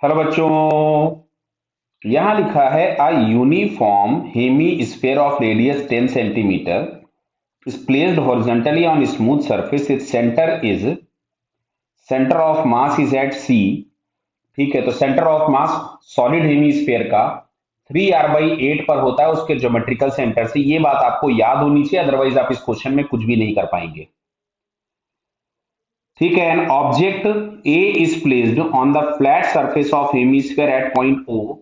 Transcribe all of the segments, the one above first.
Hello बच्चों। यहां लिखा है a uniform hemisphere of radius 10 centimetre is placed horizontally on smooth surface. Its center of mass is at C. ठीक है, तो centre of mass solid hemisphere का 3r/8 पर होता है उसके ज्योमेट्रिकल सेंटर से। ये बात आपको याद होनी चाहिए, अदरवाइज आप इस क्वेश्चन में कुछ भी नहीं कर पाएंगे। ठीक है, an object A is placed on the flat surface of hemisphere at point O.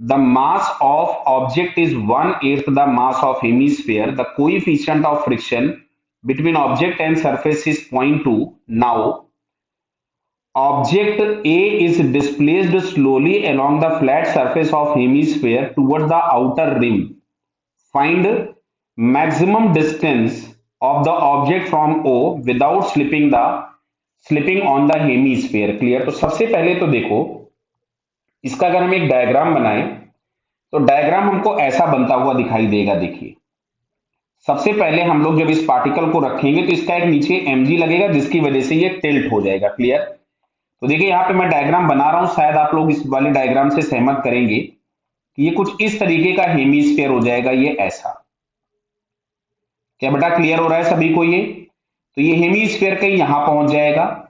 The mass of object is 1/8 the mass of hemisphere. The coefficient of friction between object and surface is 0.2. Now, object A is displaced slowly along the flat surface of hemisphere toward the outer rim. Find maximum distance of the object from O without slipping on the hemisphere. Clear? तो सबसे पहले तो देखो, इसका अगर हम एक diagram बनाएं तो डायग्राम हमको ऐसा बनता हुआ दिखाई देगा। देखिए, सबसे पहले हम लोग जब इस पार्टिकल को रखेंगे तो इसका एक नीचे mg लगेगा जिसकी वजह से ये टिल्ट हो जाएगा। क्लियर? तो देखिए यहां पे मैं डायग्राम बना रहा हूं, शायद आप लोग इस वाले डायग्राम से सहमत करेंगे कि ये कुछ इस तरीके का हेमीस्फीयर हो जाएगा। ये ऐसा, क्या बेटा क्लियर हो रहा है सभी को? ये तो ये हेमीस्फीयर कहीं यहां पहुंच जाएगा।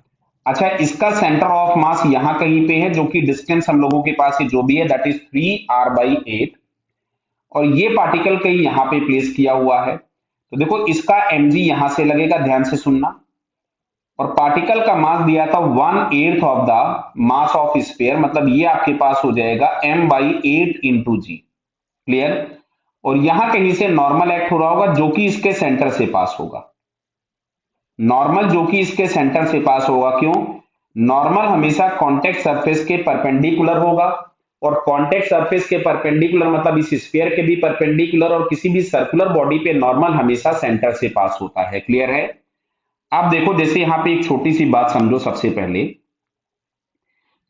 अच्छा, इसका सेंटर ऑफ मास यहां कहीं पे है, जो कि डिस्टेंस हम लोगों के पास जो भी है दैट इज 3r/8, और ये पार्टिकल कहीं यहां पे प्लेस किया हुआ है। तो देखो इसका mg यहां से लगेगा, ध्यान से सुनना, और पार्टिकल का मास दिया था 1/8 of the mass of sphere, मतलब ये आपके पास हो जाएगा m/8 इंटू जी। क्लियर? और यहां कहीं से नॉर्मल एक्ट हो रहा होगा जो कि इसके सेंटर से पास होगा। नॉर्मल जो कि इसके सेंटर से पास होगा, क्यों? नॉर्मल हमेशा कॉन्टेक्ट सरफेस के परपेंडिकुलर होगा, और कॉन्टेक्ट सरफेस के परपेंडिकुलर मतलब इस स्फीयर के भी परपेंडिकुलर, और किसी भी सर्कुलर बॉडी पे नॉर्मल हमेशा सेंटर से पास होता है। क्लियर है? अब देखो, जैसे यहां पे एक छोटी सी बात समझो सबसे पहले,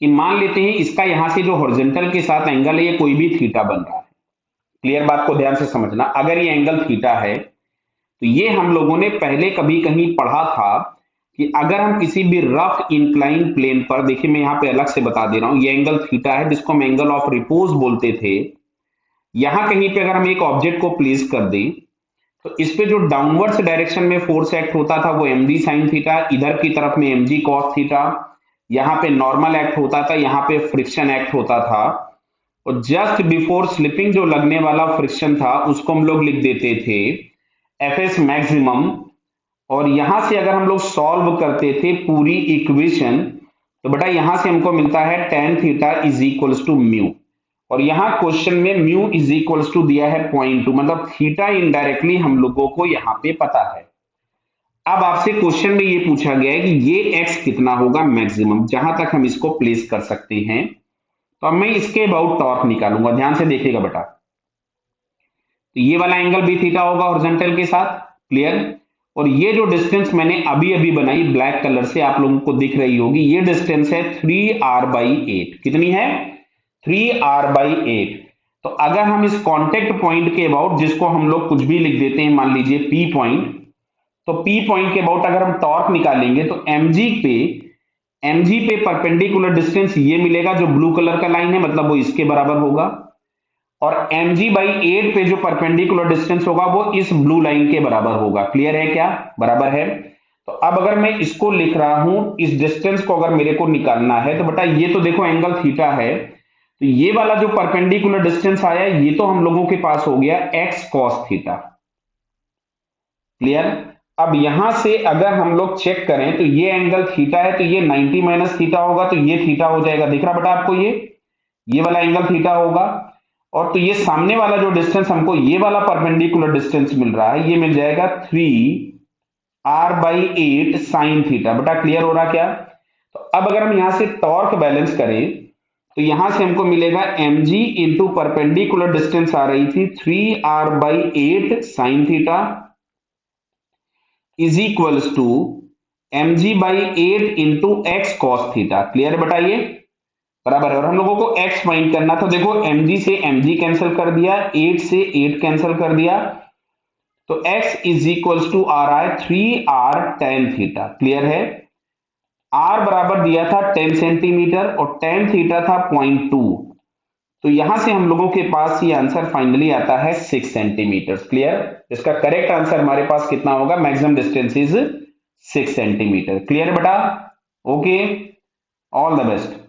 कि मान लेते हैं इसका यहां से जो हॉरिजॉन्टल के साथ एंगल है ये कोई भी थीटा बन रहा है। क्लियर? बात को ध्यान से समझना, अगर ये एंगल थीटा है तो ये हम लोगों ने पहले कभी कहीं पढ़ा था कि अगर हम किसी भी रफ इंक्लाइन प्लेन पर, देखिए मैं यहां पे अलग से बता दे रहा हूं, ये एंगल थीटा है जिसको हम एंगल ऑफ रिपोज बोलते थे। यहां कहीं पे अगर हम एक ऑब्जेक्ट को प्लेस कर दें तो इस पे जो डाउनवर्ड्स डायरेक्शन में फोर्स एक्ट होता था वो mg sin थीटा, इधर की तरफ में mg cos थीटा, यहां पे नॉर्मल एक्ट होता था, यहां पे फ्रिक्शन एक्ट होता था, और जस्ट बिफोर स्लिपिंग जो लगने वाला फ्रिक्शन था उसको हम लोग लिख देते थे एफएस मैक्सिमम। और यहां से अगर हम लोग सॉल्व करते थे पूरी इक्वेशन तो बेटा यहां से हमको मिलता है tan theta is equals to mu, और यहां क्वेश्चन में म्यू इज इक्वल्स टू दिया है 0.2, मतलब थीटा इनडायरेक्टली हम लोगों को यहां पे पता है। अब आपसे क्वेश्चन में ये पूछा गया है कि ये x कितना होगा मैक्सिमम, जहां तक हम इसको प्लेस कर सकते हैं। तो अब मैं इसके अबाउट टॉर्क निकालूंगा, ध्यान से देखिएगा बेटा। तो ये वाला एंगल भी थीटा होगा हॉरिजॉन्टल के साथ। क्लियर? और ये जो डिस्टेंस मैंने अभी अभी बनाई ब्लैक कलर से, आप लोगों को दिख रही होगी, ये डिस्टेंस है 3r/8। कितनी है? 3r/8। तो अगर हम इस कांटेक्ट पॉइंट के अबाउट, जिसको हम लोग कुछ भी लिख देते हैं, मान लीजिए P पॉइंट, तो P पॉइंट के अबाउट अगर हम टॉर्क निकालेंगे तो mg पे परपेंडिकुलर डिस्टेंस ये मिलेगा, जो ब्लू कलर का लाइन है, मतलब वो इसके बराबर होगा, और mg/8 पे जो परपेंडिकुलर डिस्टेंस होगा वो इस ब्लू लाइन के बराबर होगा। क्लियर है? क्या बराबर है? तो अब अगर मैं इसको लिख रहा हूं, इस डिस्टेंस को अगर मेरे को निकालना है तो बेटा ये तो देखो एंगल थीटा है, तो ये वाला जो परपेंडिकुलर डिस्टेंस आया ये तो हम लोगों के पास हो गया x cos थीटा। क्लियर? अब यहां से अगर हम लोग चेक करें तो ये एंगल थीटा है, तो ये 90 माइनस थीटा होगा, तो ये थीटा हो जाएगा। दिख रहा बेटा आपको? ये वाला एंगल थीटा होगा, और तो ये सामने वाला जो डिस्टेंस हमको ये वाला परपेंडिकुलर डिस्टेंस मिल रहा है, ये मिल जाएगा 3r/8 sin थीटा। बेटा क्लियर हो रहा क्या? तो अब अगर हम यहां से टॉर्क बैलेंस करें तो यहां से हमको मिलेगा mg इंटू परपेंडिकुलर डिस्टेंस आ रही थी 3r/8 sin theta is equals to mg/8 into x cos theta. Clear बेटा? ये बराबर है, और हम लोगों को x फाइंड करना था। देखो mg से mg कैंसिल कर दिया, 8 से 8 कैंसिल कर दिया, तो x इज इक्वल्स टू आ रहा है 3r tan थीटा। क्लियर है? आर बराबर दिया था 10 सेंटीमीटर और टेन थीटा था 0.2। तो यहां से हम लोगों के पास ये आंसर फाइनली आता है 6 सेंटीमीटर। क्लियर? इसका करेक्ट आंसर हमारे पास कितना होगा? Maximum distance is 6 centimetre. Clear बेटा? Okay, all the best.